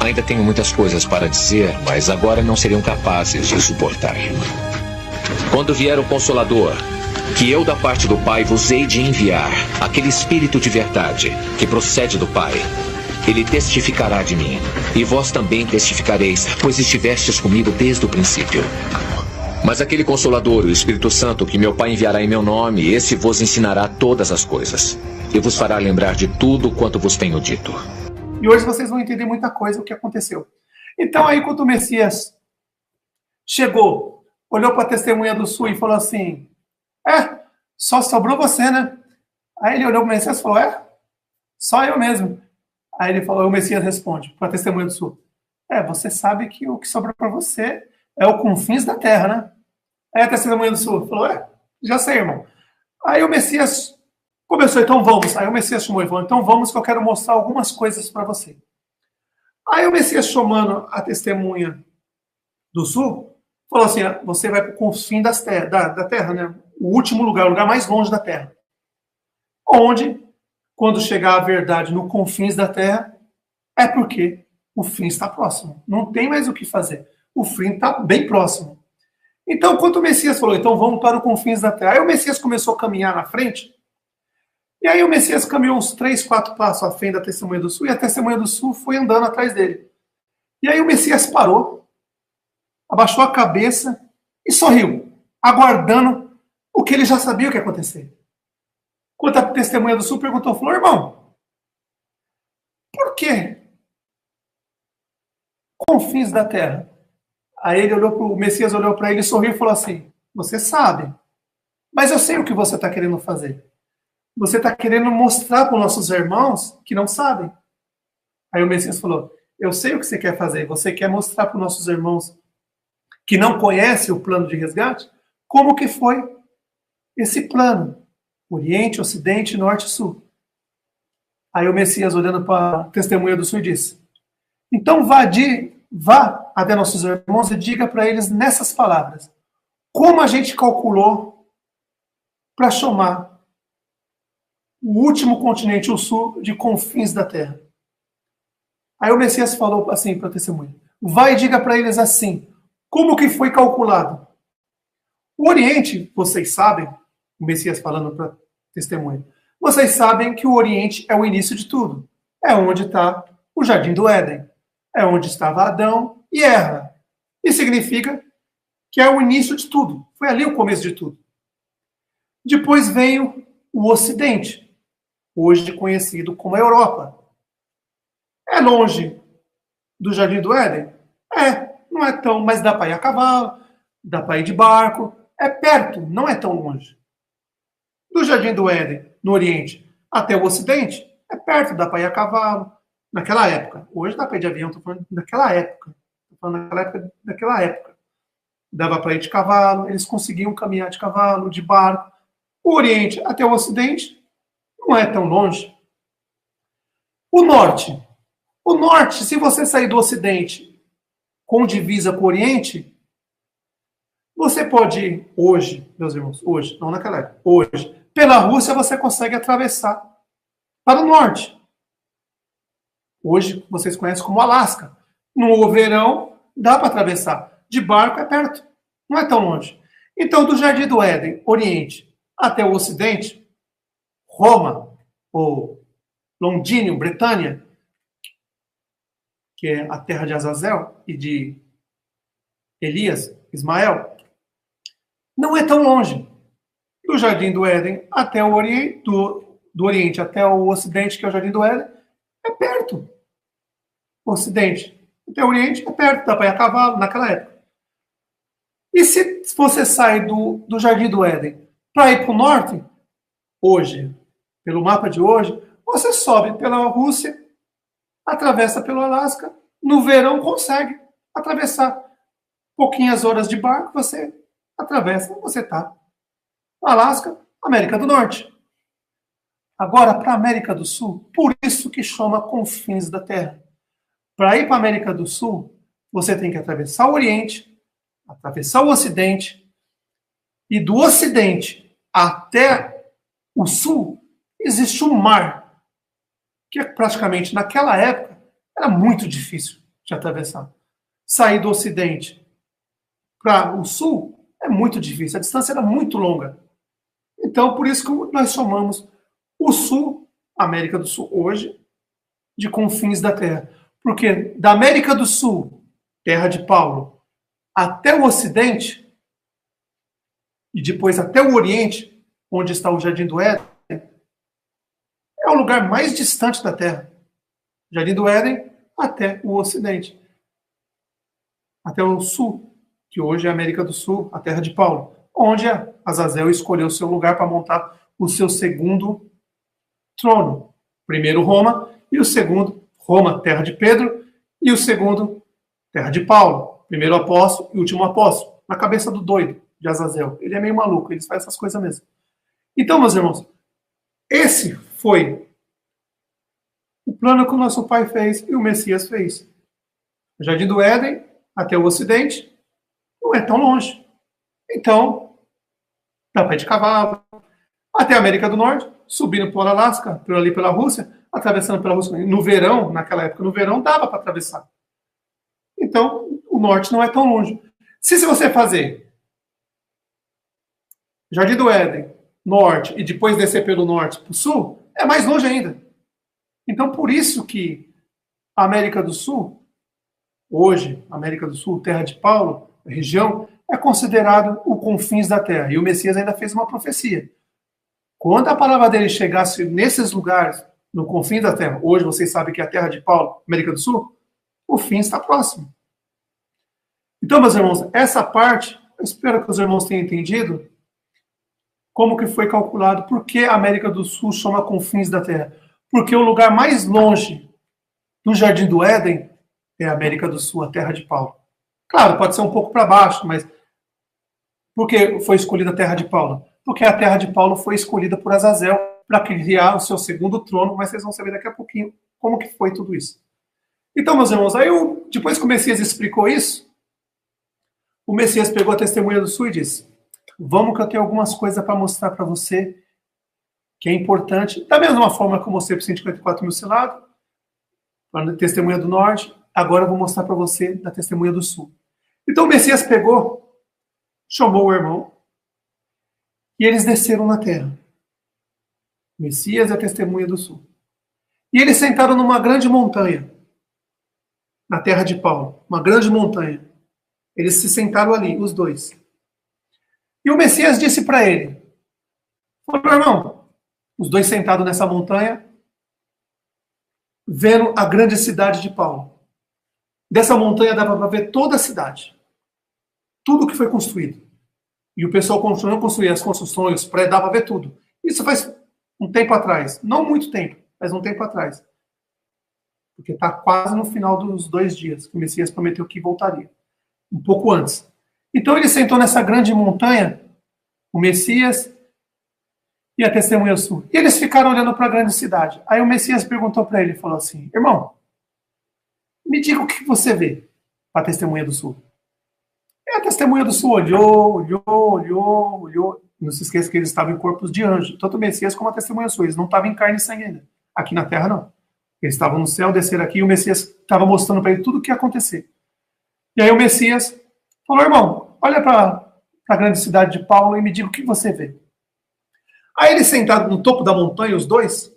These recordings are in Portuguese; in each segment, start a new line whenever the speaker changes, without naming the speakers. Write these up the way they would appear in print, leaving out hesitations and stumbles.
Ainda tenho muitas coisas para dizer, mas agora não seriam capazes de suportar. Quando vier o Consolador, que eu da parte do Pai vos hei de enviar, aquele Espírito de verdade, que procede do Pai, ele testificará de mim, e vós também testificareis, pois estivestes comigo desde o princípio. Mas aquele Consolador, o Espírito Santo, que meu Pai enviará em meu nome, esse vos ensinará todas as coisas, e vos fará lembrar de tudo quanto vos tenho dito.
E hoje vocês vão entender muita coisa o que aconteceu. Então aí quando o Messias chegou, olhou para a testemunha do sul e falou assim, só sobrou você, né? Aí ele olhou para o Messias e falou, só eu mesmo. Aí ele falou, o Messias responde para a testemunha do sul, você sabe que o que sobrou para você é o confins da terra, né? Aí a testemunha do sul falou, já sei, irmão. Aí o Messias começou, então vamos. Aí o Messias chamou e falou, então vamos que eu quero mostrar algumas coisas para você. Aí o Messias chamando a testemunha do sul, falou assim, você vai para o confim da terra, né? O último lugar, o lugar mais longe da terra. Onde, quando chegar a verdade no confins da terra, é porque o fim está próximo. Não tem mais o que fazer. O fim está bem próximo. Então, quando o Messias falou, então vamos para os confins da terra. Aí o Messias começou a caminhar na frente. E aí o Messias caminhou uns 3, 4 passos à frente da testemunha do sul. E a testemunha do sul foi andando atrás dele. E aí o Messias parou, abaixou a cabeça e sorriu, aguardando o que ele já sabia o que ia acontecer. Quando a testemunha do sul perguntou, falou, irmão, por que confins da terra? Aí ele o Messias olhou para ele, sorriu e falou assim, você sabe, mas eu sei o que você está querendo fazer. Você está querendo mostrar para os nossos irmãos que não sabem. Aí o Messias falou, eu sei o que você quer fazer, você quer mostrar para os nossos irmãos que não conhecem o plano de resgate, como que foi esse plano, Oriente, Ocidente, Norte e Sul. Aí o Messias, olhando para a testemunha do sul, disse, então vá até nossos irmãos e diga para eles nessas palavras, como a gente calculou para chamar o último continente, o sul, de confins da terra. Aí o Messias falou assim para a testemunha, vai e diga para eles assim, como que foi calculado? O Oriente, vocês sabem, o Messias falando para a testemunha, vocês sabem que o Oriente é o início de tudo. É onde está o Jardim do Éden. É onde estava Adão e Eva. Isso significa que é o início de tudo. Foi ali o começo de tudo. Depois veio o Ocidente, hoje conhecido como a Europa. É longe do Jardim do Éden? Não é tão, mas dá para ir a cavalo, dá para ir de barco, é perto, não é tão longe. Do Jardim do Éden, no Oriente, até o Ocidente, é perto, dá para ir a cavalo, naquela época. Hoje dá para ir de avião, estou falando daquela época. Estou falando daquela época. Dava para ir de cavalo, eles conseguiam caminhar de cavalo, de barco. O Oriente até o Ocidente não é tão longe. O Norte, se você sair do Ocidente com divisa com o Oriente, você pode ir hoje, meus irmãos, hoje, não naquela época, hoje, pela Rússia você consegue atravessar para o norte. Hoje vocês conhecem como Alasca. No verão dá para atravessar. De barco é perto, não é tão longe. Então, do Jardim do Éden, Oriente, até o Ocidente, Roma, ou Londínio, Bretânia, que é a terra de Azazel e de Elias, Ismael, não é tão longe. Do Jardim do Éden até o Oriente, do Oriente até o Ocidente, que é o Jardim do Éden, é perto. O Ocidente até o Oriente é perto, dá para ir a cavalo naquela época. E se você sai do Jardim do Éden para ir para o norte, hoje, pelo mapa de hoje, você sobe pela Rússia, atravessa pelo Alasca, no verão consegue atravessar. Pouquinhas horas de barco, você atravessa, você está no Alasca, América do Norte. Agora, para a América do Sul, por isso que chama confins da Terra. Para ir para a América do Sul, você tem que atravessar o Oriente, atravessar o Ocidente, e do Ocidente até o Sul, existe um mar, que praticamente naquela época era muito difícil de atravessar. Sair do Ocidente para o Sul é muito difícil, a distância era muito longa. Então, por isso que nós chamamos o Sul, América do Sul hoje, de confins da Terra. Porque da América do Sul, terra de Paulo, até o Ocidente, e depois até o Oriente, onde está o Jardim do Éden, é o lugar mais distante da Terra. Jardim do Éden até o Ocidente. Até o Sul, que hoje é a América do Sul, a terra de Paulo, onde Azazel escolheu o seu lugar para montar o seu segundo trono. Primeiro Roma, e o segundo, Roma, terra de Pedro, e o segundo, terra de Paulo. Primeiro apóstolo e último apóstolo. Na cabeça do doido de Azazel. Ele é meio maluco, ele faz essas coisas mesmo. Então, meus irmãos, esse foi o plano que o nosso pai fez e o Messias fez. O Jardim do Éden, até o Ocidente, não é tão longe. Então, dá para ir de cavalo, até a América do Norte, subindo por Alasca, por ali pela Rússia, atravessando pela Rússia. No verão, naquela época, no verão, dava para atravessar. Então, o norte não é tão longe. Se você fazer Jardim do Éden, norte, e depois descer pelo norte para o sul, é mais longe ainda. Então, por isso que a América do Sul, hoje, América do Sul, terra de Paulo, região, é considerado o confins da terra. E o Messias ainda fez uma profecia. Quando a palavra dele chegasse nesses lugares, no confins da terra, hoje vocês sabem que é a terra de Paulo, América do Sul, o fim está próximo. Então, meus irmãos, essa parte, eu espero que os irmãos tenham entendido como que foi calculado, por que a América do Sul chama confins da terra. Porque o lugar mais longe do Jardim do Éden é a América do Sul, a terra de Paulo. Claro, pode ser um pouco para baixo, mas por que foi escolhida a terra de Paulo? Porque a terra de Paulo foi escolhida por Azazel para criar o seu segundo trono, mas vocês vão saber daqui a pouquinho como que foi tudo isso. Então, meus irmãos, aí depois que o Messias explicou isso, o Messias pegou a testemunha do Sul e disse: vamos que eu tenho algumas coisas para mostrar para você que é importante. Da mesma forma que eu mostrei para os 154 mil selados, para a testemunha do Norte, agora eu vou mostrar para você da testemunha do Sul. Então o Messias pegou, chamou o irmão, e eles desceram na terra. O Messias e a testemunha do Sul. E eles sentaram numa grande montanha, na terra de Paulo, uma grande montanha. Eles se sentaram ali, os dois. E o Messias disse para ele, falou: irmão, os dois sentados nessa montanha, vendo a grande cidade de Paulo. Dessa montanha dava para ver toda a cidade. Tudo que foi construído. E o pessoal construía as construções, os prédios, dava para ver tudo. Isso faz um tempo atrás. Não muito tempo, mas um tempo atrás. Porque está quase no final dos 2 dias que o Messias prometeu que voltaria. Um pouco antes. Então ele sentou nessa grande montanha, o Messias e a testemunha Sul. E eles ficaram olhando para a grande cidade. Aí o Messias perguntou para ele, falou assim: irmão, me diga o que você vê para a testemunha do Sul. E a testemunha do Sul olhou. Não se esqueça que eles estavam em corpos de anjo. Tanto o Messias como a testemunha Sul. Eles não estavam em carne e sangue ainda. Aqui na terra, não. Eles estavam no céu, desceram aqui, e o Messias estava mostrando para ele tudo o que ia acontecer. E aí o Messias falou: irmão, olha para a grande cidade de Paulo e me diga o que você vê. Aí eles sentados no topo da montanha, os dois,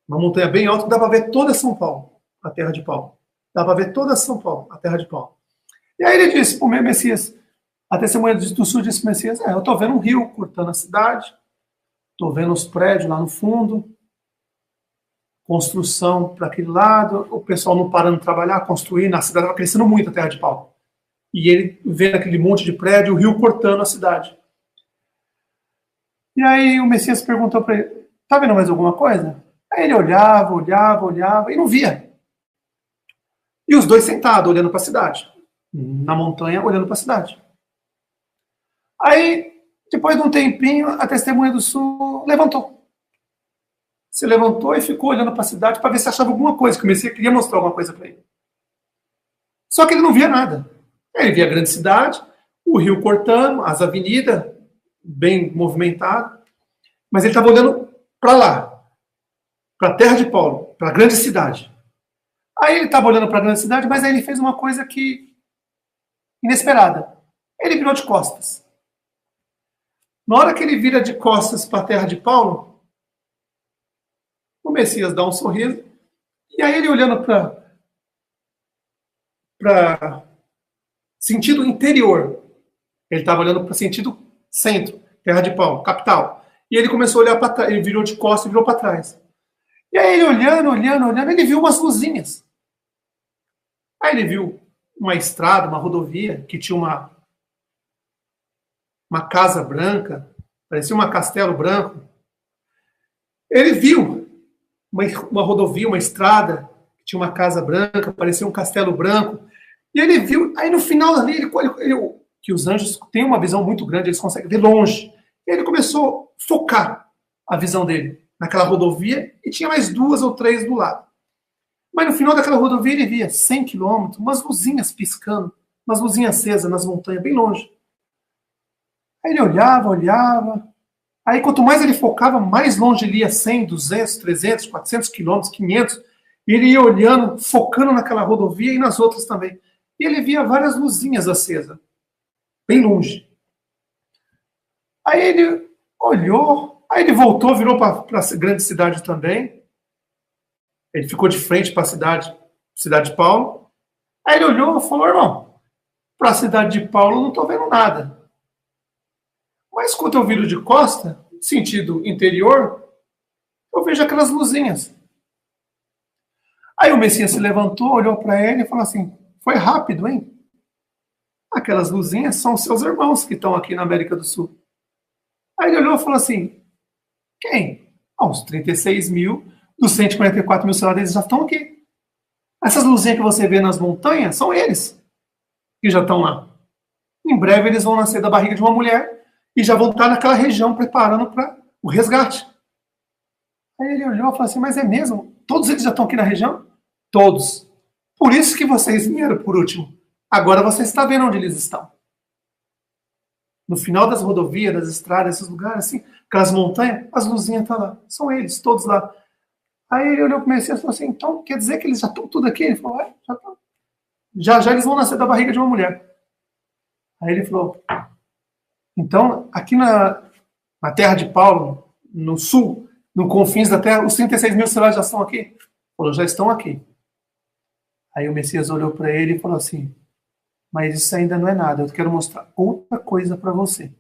uma montanha bem alta, que dava para ver toda São Paulo, a terra de Paulo. Dava para ver toda São Paulo, a terra de Paulo. E aí ele disse para o Messias, a testemunha do Sul disse para o Messias: eu estou vendo um rio cortando a cidade, estou vendo os prédios lá no fundo, construção para aquele lado, o pessoal não parando de trabalhar, construindo, a cidade estava crescendo muito, a terra de Paulo. E ele vendo aquele monte de prédio, o rio cortando a cidade. E aí o Messias perguntou para ele: tá vendo mais alguma coisa? Aí ele olhava e não via. E os dois sentados, olhando para a cidade. Na montanha, olhando para a cidade. Aí, depois de um tempinho, a testemunha do Sul levantou. Se levantou e ficou olhando para a cidade para ver se achava alguma coisa, que o Messias queria mostrar alguma coisa para ele. Só que ele não via nada. Ele via a grande cidade, o rio cortando, as avenidas bem movimentadas, mas ele estava olhando para lá, para a terra de Paulo, para a grande cidade. Aí ele estava olhando para a grande cidade, mas aí ele fez uma coisa que inesperada. Ele virou de costas. Na hora que ele vira de costas para a terra de Paulo, o Messias dá um sorriso, e aí ele olhando para sentido interior, ele estava olhando para sentido centro, terra de Paulo, capital, e ele começou a olhar para trás, ele virou de costas e virou para trás. E aí ele olhando, ele viu umas luzinhas. Aí ele viu uma estrada, uma rodovia, que tinha uma casa branca, parecia um castelo branco. Ele viu uma rodovia, uma estrada, que tinha uma casa branca, parecia um castelo branco. E ele viu, aí no final ali, que os anjos têm uma visão muito grande, eles conseguem ver longe. E ele começou a focar a visão dele naquela rodovia, e tinha mais 2 ou 3 do lado. Mas no final daquela rodovia ele via 100 quilômetros, umas luzinhas piscando, umas luzinhas acesas nas montanhas, bem longe. Aí ele olhava. Aí quanto mais ele focava, mais longe ele ia, 100, 200, 300, 400 quilômetros, 500. E ele ia olhando, focando naquela rodovia e nas outras também. E ele via várias luzinhas acesas, bem longe. Aí ele olhou, aí ele voltou, virou para a grande cidade também. Ele ficou de frente para a cidade de Paulo. Aí ele olhou e falou: irmão, para a cidade de Paulo não estou vendo nada. Mas quando eu viro de costa, sentido interior, eu vejo aquelas luzinhas. Aí o Messias se levantou, olhou para ele e falou assim: foi rápido, hein? Aquelas luzinhas são seus irmãos que estão aqui na América do Sul. Aí ele olhou e falou assim: quem? Os 36 mil dos 144 mil soldados já estão aqui. Essas luzinhas que você vê nas montanhas são eles que já estão lá. Em breve eles vão nascer da barriga de uma mulher e já vão estar naquela região preparando para o resgate. Aí ele olhou e falou assim: mas é mesmo? Todos eles já estão aqui na região? Todos. Por isso que vocês vieram por último. Agora você está vendo onde eles estão. No final das rodovias, das estradas, esses lugares, assim, aquelas montanhas, as luzinhas estão lá. São eles, todos lá. Aí ele olhou para o Messias e falou assim: então quer dizer que eles já estão tudo aqui? Ele falou: já estão. Já eles vão nascer da barriga de uma mulher. Aí ele falou: então, aqui na terra de Paulo, no sul, no confins da terra, os 36 mil soldados já estão aqui? Ele falou: já estão aqui. Aí o Messias olhou para ele e falou assim: mas isso ainda não é nada, eu quero mostrar outra coisa para você.